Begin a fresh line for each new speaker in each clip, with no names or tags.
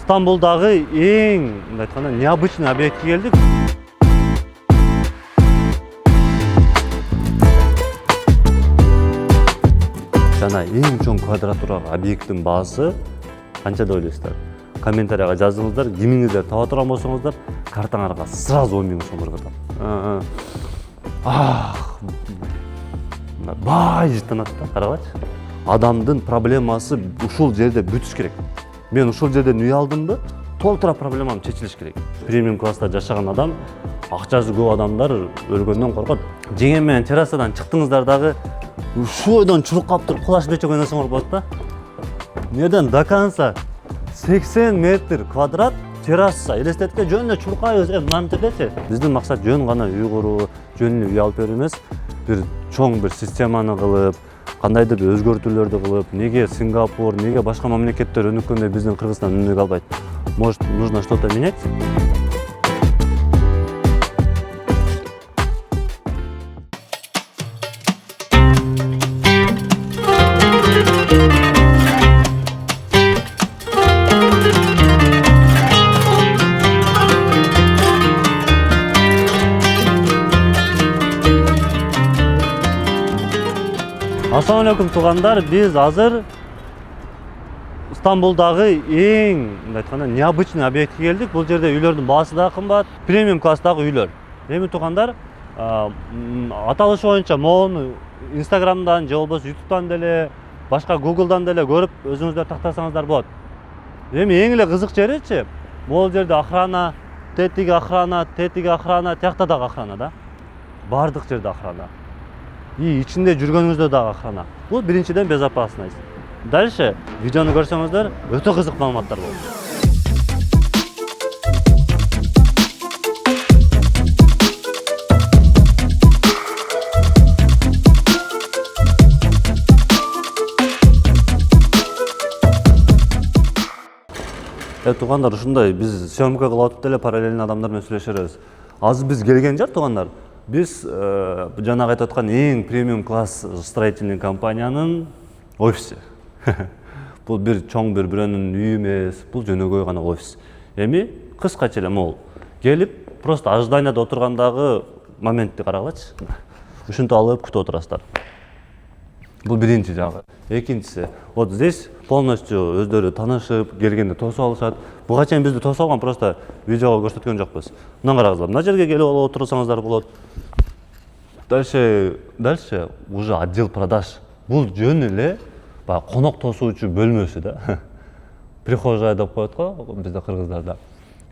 Стамбулдагы эң мындай айтканда необычный объектке келдик. Жана эң чоң квадратурага объекттин баасы канча деп ойлойсуздар? Комментарийга жазыңыздар. Кимиңиздер таба турган болсоңуздар, картаңарга сразу 10 000 сомдор катат. Бай жыттанат да, карабачы. Адамдын проблемасы ушул жерде бүтүш керек. Мен ушул жерден үй алдымбы, толтура проблемам чечилиш керек. Премиум класста жашаган адам, акчасы көп адамдар өлгөндөн коркот. Жеңем менен террасадан чыктыңыздар дагы ушул ойдон чуркап туруп кулаш бечек ойносоңор болот да. Неден до конца 80 метр квадрат терраса, элестетке жөн эле чуркайбыз. Мынаны жердечи. Биздин максат жөн гана үй куруу, жөн эле үй алып берүү эмес, бир чоң бир системаны кылып, кандайдыр бир өзгөртүүлөрдү кылып, неге Сингапур, неге башка мамлекеттер өнүккөндө биздин Кыргызстан өнүгө албайт? Может, нужно что-то менять? Ассаламу алейкум туугандар, биз азыр Стамбулдагы эң мындай айтканда необычный объектке келдик. Бул жерде үйлөрдүн баасы да кымбат, премиум класстагы үйлөр. Эми туугандар, аталышы боюнча могуну Инстаграмдан же болбосо Ютубтан деле, башка Гуглдан деле көрүп өзүңүздөр тактасаңыздар болот. Эми эң эле кызык жеричи, бул жерде охрана, тетиги охрана, тиякта дагы охрана да. Бардык жерде охрана. И ичинде жүргөнүңүздө дагы охрана. Бул биринчиден безопасность. Дальше видеону көрсөңүздөр өтө кызык маалыматтар болот. Туугандар, ушундай биз съемка кылып атып деле параллельно адамдар менен сүйлөшөрбүз. Азыр биз келген жер туугандар. Биз жанагы айтып аткан эң премиум класс строительный компаниянын офиси. Бул бир чоң бирөөнүн үйү эмес, бул жөнөкөй гана офис. Эми кыскача эле могул келип, просто ожиданияда отургандагы моментти карагылачы. Ушинтип алып күтүп отурасыздар. Бул биринчи жагы. Экинчиси, вот здесь полностью өздөрү таанышып, келгенде тосуп алышат. Буга чейин бизди тосуп алган, просто видеого көрсөткөн жокпуз. Мына караңыздар, мына жерге келип отурсаңыздар болот. Дальше уже отдел продаж. Бул жөн эле конок тосуучу бөлмөсү да. Прихожая деп коет го бизде кыргыздарда,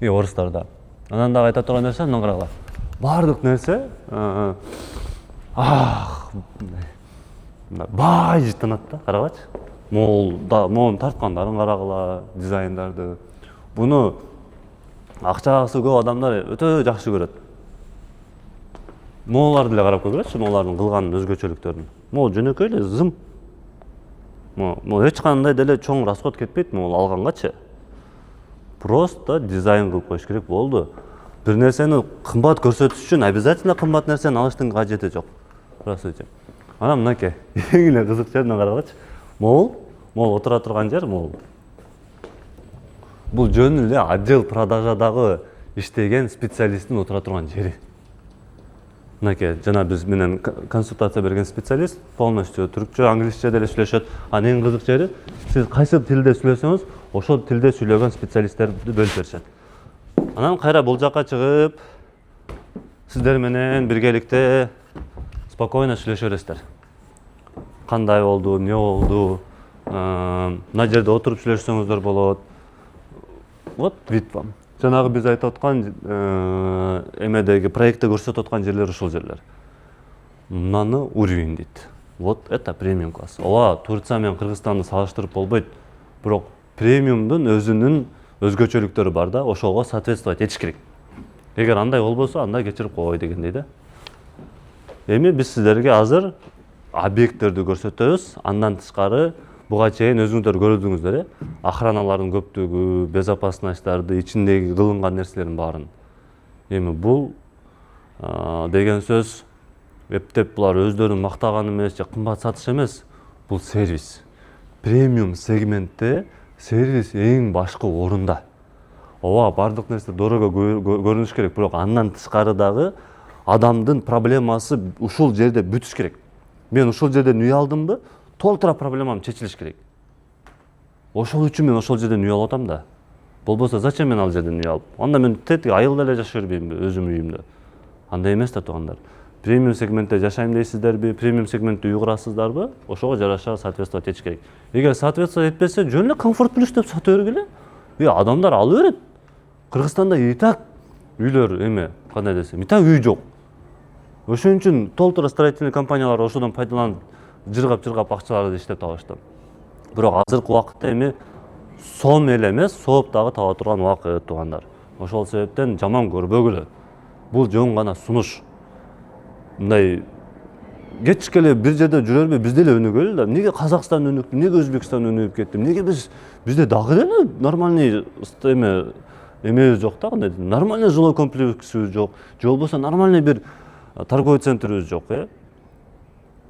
орустарда. Анан дагы айта турган нерсе, мына карагыла. Бардык нерсе бай жыттанат да, карабачы. Могун тарткандарын карагыла, дизайндарды. Буну акчасы көп адамдар өтө жакшы көрөт. Мооларды деле карап көргүлөчү, моолардын кылган өзгөчөлүктөрүн. Могул жөнөкөй эле зым. Могул эч кандай деле чоң расход кетпейт могул алгангачы. Просто дизайн кылып коюш керек болду. Бир нерсени кымбат көрсөтүш үчүн обязательно кымбат нерсени алыштын кажети жок. Просто анан мынакей эң эле кызык жерине карагылачы. Могул отура турган жер могул. Бул жөн эле отдел продажадагы иштеген специалисттин отура турган жери. Мынакей жана биз менен консультация берген специалист полностью түркчө, англисче деле сүйлөшөт. Анын эң кызык жери, сиз кайсы тилде сүйлөсөңүз, ошол тилде сүйлөгөн специалисттерди бөлүп беришет. Анан кайра бул жакка чыгып, сиздер менен биргеликте спокойно сүйлөшө бересиздер. Кандай болду, эмне болду, мына жерде отуруп сүйлөшсөңүздөр болот. Вот вид вам. Жанагы биз айтып аткан эмедеги проектте көрсөтүп аткан жерлер ушул жерлер. Мынаны уровень дейт. Вот это премиум класс. Ооба, Турция менен Кыргызстанды салыштырып болбойт. Бирок премиумдун өзүнүн өзгөчөлүктөрү бар да, ошого соответствовать этиш керек. Эгер андай болбосо, анда кечирип койгой дегендей да. Эми биз сиздерге азыр объекттерди көрсөтөбүз. Андан тышкары буга чейин өзүңүздөр көрдүңүздөр, охраналардын көптүгү, безопасностьтарды, ичиндеги кылынган нерселердин баарын. Эми бул деген сөз эптеп булар өздөрүн мактаган эмес, же кымбат сатыш эмес. Бул сервис. Премиум сегментте сервис эң башкы орунда. ооба баардык нерсе дорого көрүнүш керек, бирок андан тышкары дагы адамдын проблемасы ушул жерде бүтүш керек. Мен ушул жерден үй алдымбы, толтура проблемам чечилиш керек. Ошол үчүн мен ошол жерден үй алып атам да. Болбосо зачем мен ал жерден үй алып? Анда мен тетиги айылда эле жашай бербеймби өзүмдүн үйүмдө? Андай эмес да туугандар. Премиум сегментте жашайм дейсиздерби, премиум сегментте үй курасыздарбы? Ошого жараша соответствовать этиш керек. Эгер соответствовать этпесе, жөн эле комфорт плюс деп сата бергиле. Адамдар ала берет. Кыргызстанда и так үйлөр эме, кандай десем, и так үй жок. Ошон үчүн толтура строительный компаниялар ошодон пайдаланып, жыргап акчаларды иштеп табышты. Бирок азыркы убакытта эми сом эле эмес, сооп дагы таба турган убакыт туугандар. Ошол себептен жаман көрбөгүлө. Бул жөн гана сунуш. Мындай кетишке эле бир жерде жүрө бербей бизде эле өнүгөлү да. Эмнеге Казакстан өнүктү, эмнеге Өзбекстан өнүгүп кетти? Эмнеге бизде дагы деле нормальный эмебиз жок да, кандай нормальный жилой комплексибиз жок, же болбосо нормальный бир торговый центрибиз жок,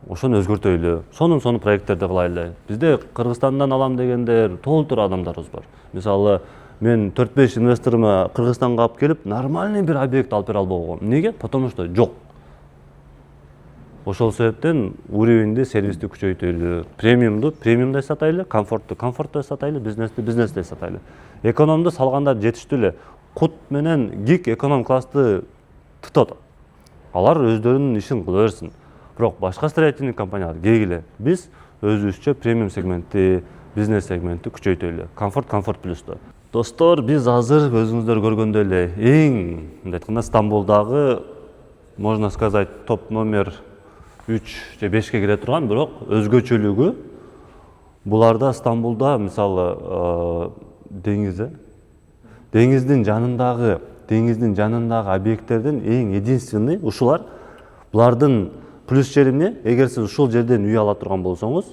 Ошону өзгөртөйлү. Сонун проекттерди кылайлы. Бизде Кыргызстандан алам дегендер толтура адамдарыбыз бар. Мисалы, мен 4-5 инвесторума Кыргызстанга алып келип, нормальный бир объект алып бере албагам. Эмнеге? Потому что жок. Ошол себептен уровеньди, сервисти күчөйтөлү. Премиумдай сатайлы, комфорттой сатайлы, бизнести сатайлы. Экономду салгандар жетиштүү эле. Кут менен гиг эконом классты тутат. Алар өздөрүнүн ишин кыла берсин. Бирок башка строительный компаниялар келгиле. Биз өзүбүзчө премиум сегментти, бизнес сегментти күчөйтөлү. Комфорт плюсту. Достор, биз азыр өзүңүздөр көргөндөй эле эң мындай айтканда Стамбулдагы, можно сказать, топ номер 3 же 5ке кире турган, бирок өзгөчөлүгү буларда Стамбулда мисалы деңиздин жанындагы объекттердин эң единственный ушулар. Булардын плюс жери эмне? Эгер сиз ушул жерден үй ала турган болсоңуз,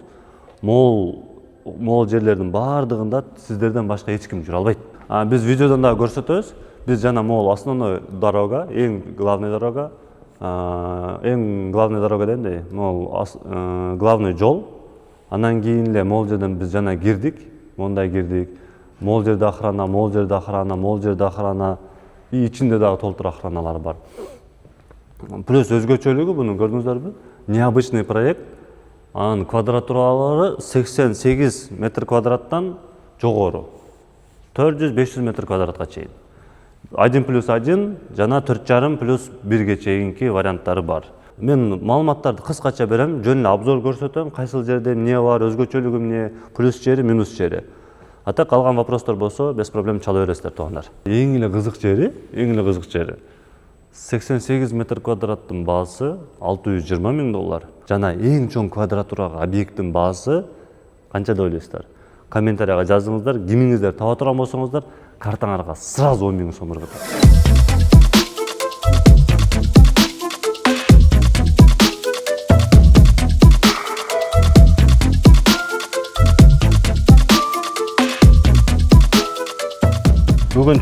мол жерлердин баардыгында сиздерден башка эч ким жүрө албайт. Биз видеодон да көрсөтөбүз. Биз жана мол основной дорога, эң главный дорога демдей, главный жол. Андан кийин эле мол жерден биз жана кирдик, мондай кирдик. Мол жерде охрана, и ичинде дагы толтура охраналар бар. Плюс өзгөчөлүгү муну көрдүңүздөрбү? Необычный проект. Анын квадратуралары 88 метр квадраттан жогору. 400-500 метр квадратка чейин. 1+1 жана 4,5+1ге чейинки варианттары бар. Мен маалыматтарды кыскача берем, жөн эле обзор көрсөтөм, кайсыл жерде эмне бар, өзгөчөлүгү эмне, плюс жери, минус жери. Ата калган вопростор болсо, без проблем чала бересиздер туугандар. Эң эле кызык жери 88 метр квадраттын баасы $620 000. Жана эң чоң квадратурага объекттин баасы канча деп ойлойсуздар? Комментарийга жазыңыздар, кимиңиздер таба турган болсоңуздар, картаңарга сразу 10 000 сом ыргытат. Бүгүн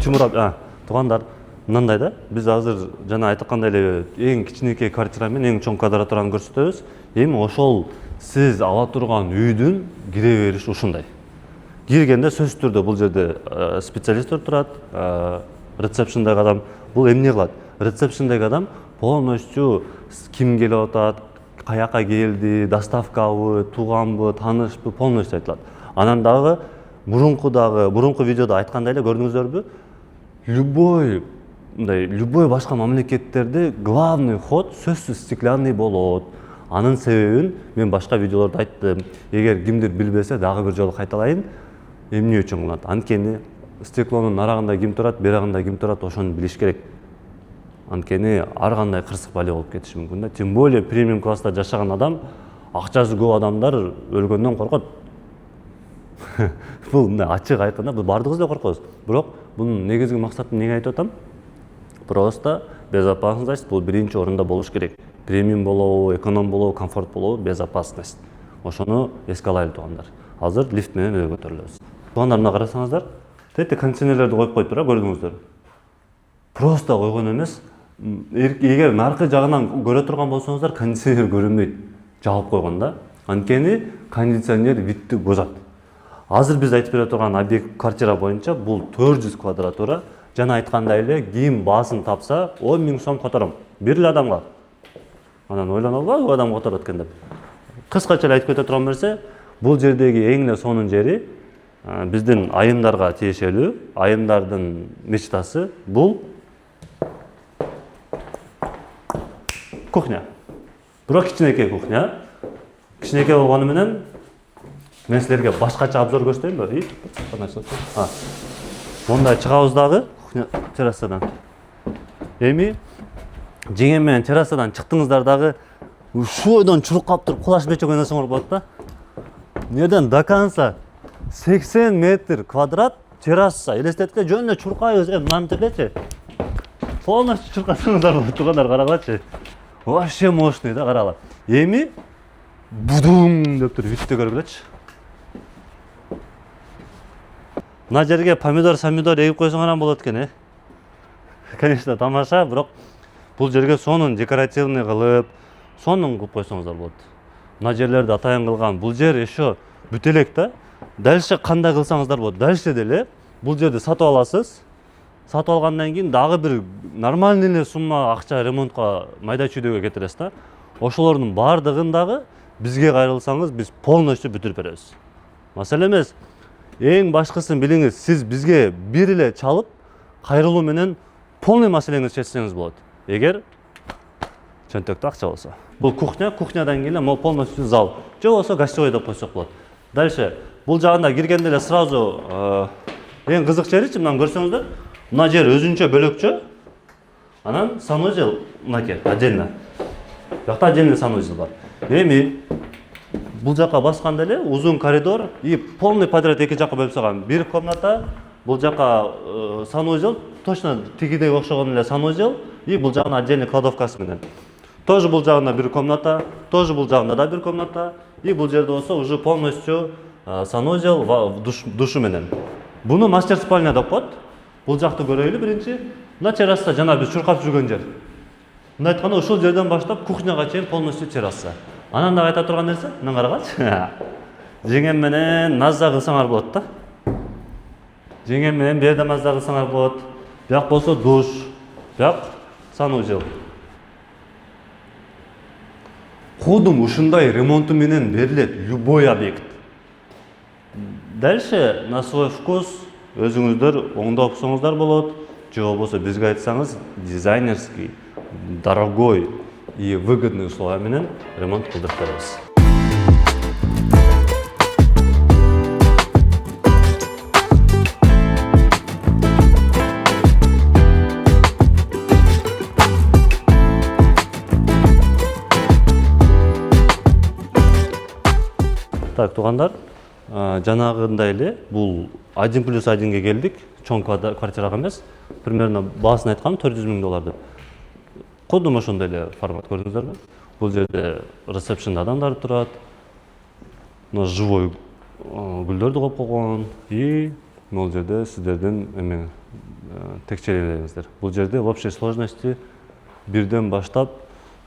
туугандар, мындай да, биз азыр жана айткандай эле эң кичинекей квартира менен эң чоң квадратураны көрсөтөбүз. Эми ошол сиз ала турган үйдүн кире бериши ушундай. Киргенде сөзсүз түрдө бул жерде специалисттер турат, рецепшндагы адам. Бул эмне кылат? Рецепшндагы адам полностью ким келип атат, каяка келди, доставкабы, тууганбы, таанышпы, полностью айтылат. Анан дагы мурунку видеодо айткандай эле көрдүңүздөрбү? Любой башка мамлекеттерде главный ход сөзсүз стеклянный болот. Анын себебин мен башка видеолордо айттым. Эгер кимдир билбесе, дагы бир жолу кайталайын. Эмне үчүн кылат? Анткени стеклонун нарагында ким турат, берагында ким турат, ошону билиш керек. Анткени ар кандай кырсык бали болуп кетиши мүмкүн да. Тем более премиум класста жашаган адам, акчасы көп адамдар өлгөндөн коркот. Бул мындай ачык айтканда, бул бардыгыбыз да коркобуз. Бирок бунун негизги максатын эмне айтып атам? Просто безопасность бул биринчи орунда болуш керек. Премиум болобу, эконом болобу, комфорт болобу, безопасность. Ошону эске алайлы туугандар. Азыр лифт менен өйгө көтөрүлөбүз. Туугандар, мына карасаңыздар, тетип кондиционерлерди коюп коюптур, көрдүңүздөр. Просто койгон эмес. Эгер наркы жагынан көрө турган болсоңуздар, кондиционер көрүнбөйт. Жабып койгон да. Анткени кондиционер витти бузат. Азыр биз айтып бере турган объект квартира боюнча бул 400 квадратура. Жана айткандай эле ким баасын тапса 10 000 сом котором. Бир эле адамга. Анан ойлонуп албайбы, бул адам которот экен деп. Кыскача эле айтып кете турган нерсе, бул жердеги эң эле сонун жери биздин айымдарга тиешелүү. Айымдардын мечтасы бул кухня. Бирок кичинекей кухня. Кичинекей болгону менен мен силерге башкача обзор көрсөтөйүнбү? Мондай чыгабыз дагы кухня террасадан. Эми жеңем менен террасадан чыктыңыздар дагы ушул ойдон чуркап туруп кулаш бечек ойносоңор болот да. Неден до конца 80 метр квадрат терраса. Элестеткенде жөн эле чуркайбыз, мына жердечи. Полностью чуркасаңыздар болот, тугандар карагачы. Вообще мощный да, карагыла. Эми будуң деп туруп витте көргүлөчү. Мына жерге помидор эгип койсоңор болот экен, Конечно, тамаша, бирок бул жерге сонун декоративный кылып, сонун кылып койсоңуздар болот. Мына жерлерди атайын кылган. Бул жер еще бүтө элек да. Дальше кандай кылсаңыздар болот. Дальше деле бул жерди сатып аласыз. Сатып алгандан кийин дагы бир нормальный эле сумма акча ремонтко, майда чүйдөөгө кетиресиз да. Ошолордун бардыгын дагы бизге кайрылсаңыз, биз полностью бүтүрүп беребиз. Маселе эмес. Эң башкысын билиңиз, сиз бизге бир эле чалып, кайрылуу менен полный маселеңизди чечсеңиз болот. Эгер чөнтөктө акча болсо. Бул кухнядан кийин эле полностью зал. Же болсо гостевой деп койсок болот. Дальше бул жагында киргенде эле сразу эң кызык жеричи мынаны көрсөңүздөр. Мына жер өзүнчө бөлөкчө. Анан санузел мынакей отдельно. Жакта отдельный санузел бар. Эми бул жакка басканда эле узун коридор и полный подряд эки жакка бөлүп салган. Бир комната, бул жакка санузел, точно тигидей окшогон эле санузел и бул жагына отдельный кладовкасы менен. Тоже бул жагында бир комната, тоже бул жагында да бир комната и бул жерде болсо уже полностью санузел, душу менен. Буну мастер спальня деп коет. Бул жакты көрөйлү биринчи. Мына терраса жана биз чуркап жүргөн жер. Мына айтканда ушул жерден баштап кухняга чейин полностью терраса. Анан да айта турган нерсе, мына карагачы. Жеңем менен маза кылсаңар болот да. Жеңем менен бу жерде маза кылсаңар болот. Бияк болсо душ, бияк санузел. Ходум ушундай ремонту менен берилет любой объект. Дальше на свой вкус өзүңүздөр оңдоп окусоңуздар болот. Же болбосо бизге айтсаңыз, дизайнерский, дорогой и выгодный условия менен ремонт кылдырып беребиз. Так, тугандар, жанагындай эле бул 1+1ге келдик. Чоң квартирага эмес. Примерно баасын айткам $400,000 деп. Кодум ошондой эле формат көрдүңүздөрбү? Бул жерде ресепшн адамдар турат. Мына живой гүлдөрдү коюп койгон и бул жерде сиздердин текчелериңиздер. Бул жерде в общей сложности бирден баштап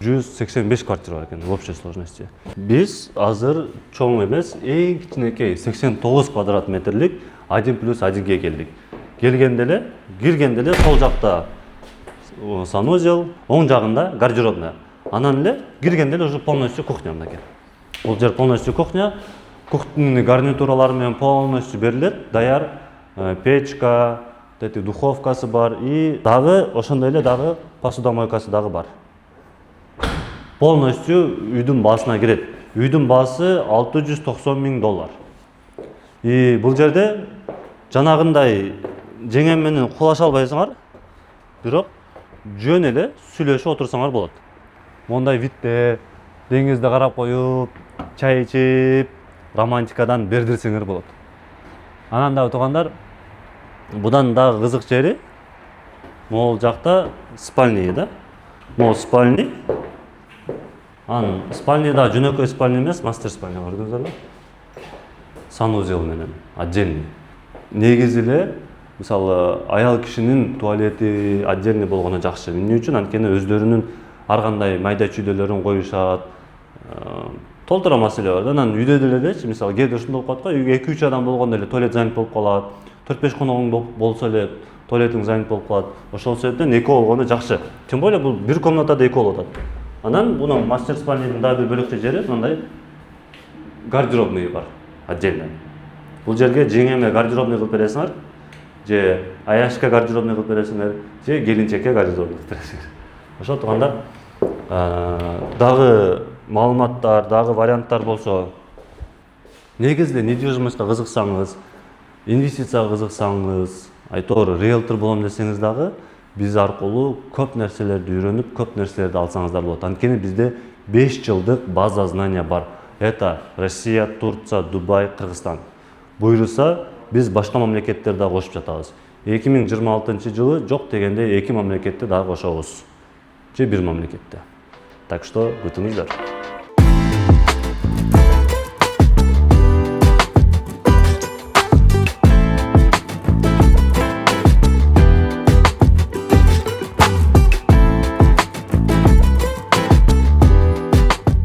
185 квартира бар экен в общей сложности. Биз азыр чоң эмес, эң кичинекей 89 квадрат метрлик 1+1ге келдик. Киргенде эле сол жакта санузел, оң жагында гардеробная. Анан эле киргенде эле уже полностью кухня мынакей. Бул жер полностью кухня. Кухняны гарнитуралары менен полностью берилет. Даяр печка, духовкасы бар и дагы ошондой эле дагы посудомойкасы дагы бар. Полностью үйдүн баасына кирет. Үйдүн баасы $690,000. И бул жерде жанагындай жеңем менен кулаша албайсыңар, бирок жөн эле сүйлөшүп отурсаңар болот. Мондай витте, деңизди карап коюп, чай ичип, романтикадан бердирсеңер болот. Анан дагы тугандар, будан дагы кызык жери, могул жакта спальня да. Могул спальня. Анан спальняда жөнөкөй спальня эмес, мастер спальня көрдүңүздөрбү? Санузел менен отдельный. Негизи эле мисалы аял кишинин туалети отдельный болгону жакшы. Эмне үчүн? Анткени өздөрүнүн ар кандай майда чүйдөлөрүн коюшат, толтура маселе бар да. Анан үйдө делечи, мисалы кээде ушундай болуп калат го, үйгө 2-3 адам болгондо эле туалет занят болуп калат. 4-5 коногуң болсо эле туалетиң занят болуп калат. Ошол себептен экөө болгондо жакшы. Тем более бул бир комнатада экөө болуп атат. Анан мына мастер спальнянын дагы бир бөлөкчө жери мындай гардеробный бар отдельно. Бул жерге жеңеме гардеробный кылып бересиңер, же аяшка гардеробный кылып бересиңер, же келинчекке гардеробный кылып бересиңер. Ошол турганда дагы маалыматтар, дагы варианттар болсо, негизде недвижимостька кызыксаңыз, инвестицияга кызыксаңыз, айтор риэлтор болом десеңиз дагы биз аркылуу көп нерселерди үйрөнүп, көп нерселерди алсаңыздар болот. Анткени бизде 5 жылдык база знания бар. Это Россия, Турция, Дубай, Кыргызстан. Буйруса биз башка мамлекеттерди дагы кошуп жатабыз. 2026 жылы жок дегенде 2 мамлекетти дагы кошобуз. Же 1 мамлекетте. Так что күтүңүздөр.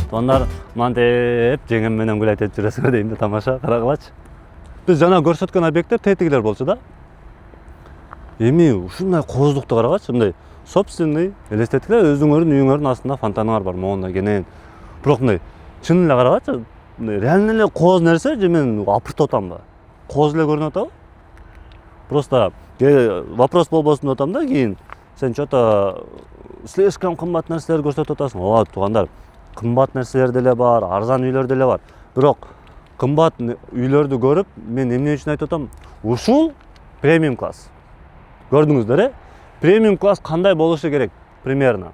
Туугандар, мантеп жеңем менен гулайтып жүрөсүңөр дейм да, тамаша, карагылачы. Биз жана көрсөткөн объекттер тетигилер болчу да. Эми ушундай кооздукту карагачы, мындай собственный элестетиңер, өзүңөрдүн үйүңөрдүн астында фонтаныңар бар, могунда кенен. Бирок мындай чын эле карагачы, реально эле кооз нерсе, же мен апыртып атамбы? Кооз эле көрүнүп атабы? Просто вопрос болбосун деп атам да, кийин сен что-то слишком кымбат нерселер көрсөтүп атасың. Ооба, туугандар, кымбат нерселер деле бар, арзан үйлөр деле бар. Бирок кымбат үйлөрдү көрүп, мен эмне үчүн айтып атам? Ушул премиум класс. Көрдүңүздөр, премиум класс кандай болушу керек примерно.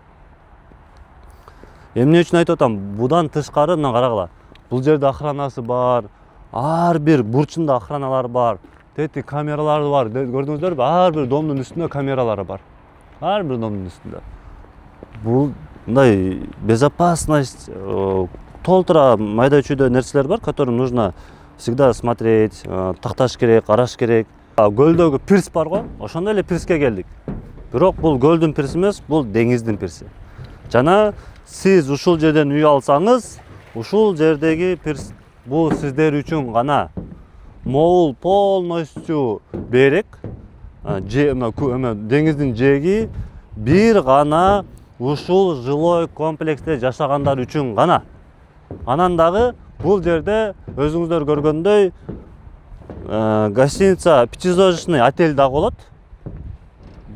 Эмне үчүн айтып атам? Будан тышкары мына карагыла. Бул жерде охранасы бар, ар бир бурчунда охраналар бар, тети камералар бар. Көрдүңүздөрбү? Ар бир домдун үстүндө камералары бар. Ар бир домдун үстүндө. Бул мындай безопасность, толтура майда чүйдө нерселер бар, которые нужно всегда смотреть, такташ керек, караш керек. Көлдөгү пирс бар го, ошондой эле пирске келдик. Бирок бул көлдүн пирси эмес, бул деңиздин пирси. Жана сиз ушул жерден үй алсаңыз, ушул жердеги пирс бул сиздер үчүн гана. Могул полностью берек, деңиздин жээги бир гана ушул жилой комплексте жашагандар үчүн гана. Анан дагы бул жерде өзүңүздөр көргөндөй гостиница пятизвездочный отель дагы болот.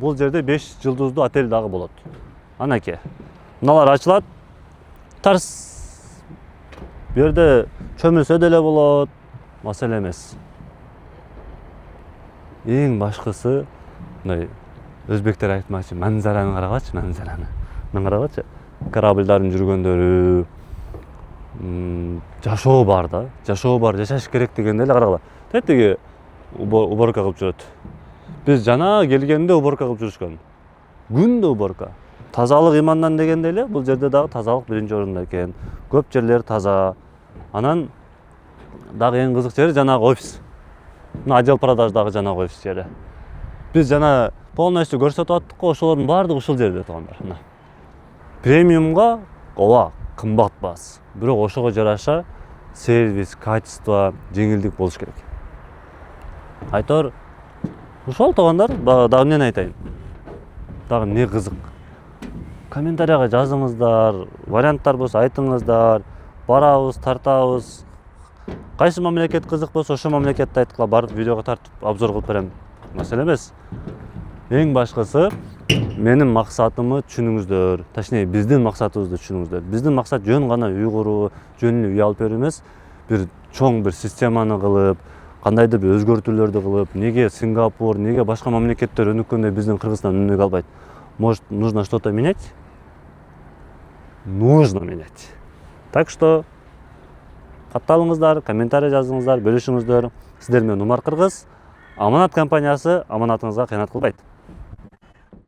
Бул жерде 5 жылдыздуу отель дагы болот. Анакей. Мыналар ачылат. Тарс. Бу жерде чөмүлсө деле болот. Маселе эмес. Эң башкысы мындай өзбектер айтмакчы, манзараны карагачы, манзараны. Мына карагачы. Корабльдардын жүргөндөрү, жашоо бар да. Жашоо бар, жашаш керек дегенде эле карагыла. Тетиги уборка кылып жүрөт. Биз жана келгенде уборка кылып жүрүшкөн. Күндө уборка. Тазалык имандан дегенде эле бул жерде дагы тазалык биринчи орунда экен. Көп жерлер таза. Анан дагы эң кызык жери жанагы офис. Мына отдел продаждагы жанагы офис жери. Биз жана полностью көрсөтүп аттык го, ошолордун баардыгы ушул жерде туугандар. Мына. Премиумга ооба кымбат баз. Бирок ошого жараша сервис, качество, жеңилдик болуш керек. Айтор ушул туугандар, дагы эмнени айтайын? Дагы эмне кызык? Комментарийга жазыңыздар, варианттар болсо айтыңыздар. Барабыз, тартабыз. Кайсы мамлекет кызык болсо, ошол мамлекетти айткыла барып видеого тартып обзор кылып берем. Маселе эмес. Эң башкысы менин максатымды түшүнүңүздөр. Точнее, биздин максатыбызды түшүнүңүздөр. Биздин максат жөн гана үй куруу, жөн эле үй алып берүү эмес, бир чоң бир системаны кылып, кандайдыр бир өзгөртүүлөрдү кылып, неге Сингапур, неге башка мамлекеттер өнүккөндө биздин Кыргызстан өнүгө албайт? Может, нужно что-то менять? Нужно менять. Так что катталыңыздар, комментарий жазыңыздар, бөлүшүңүздөр. Сиздер менен Умар Кыргыз. Аманат компаниясы аманатыңызга кыянат кылбайт.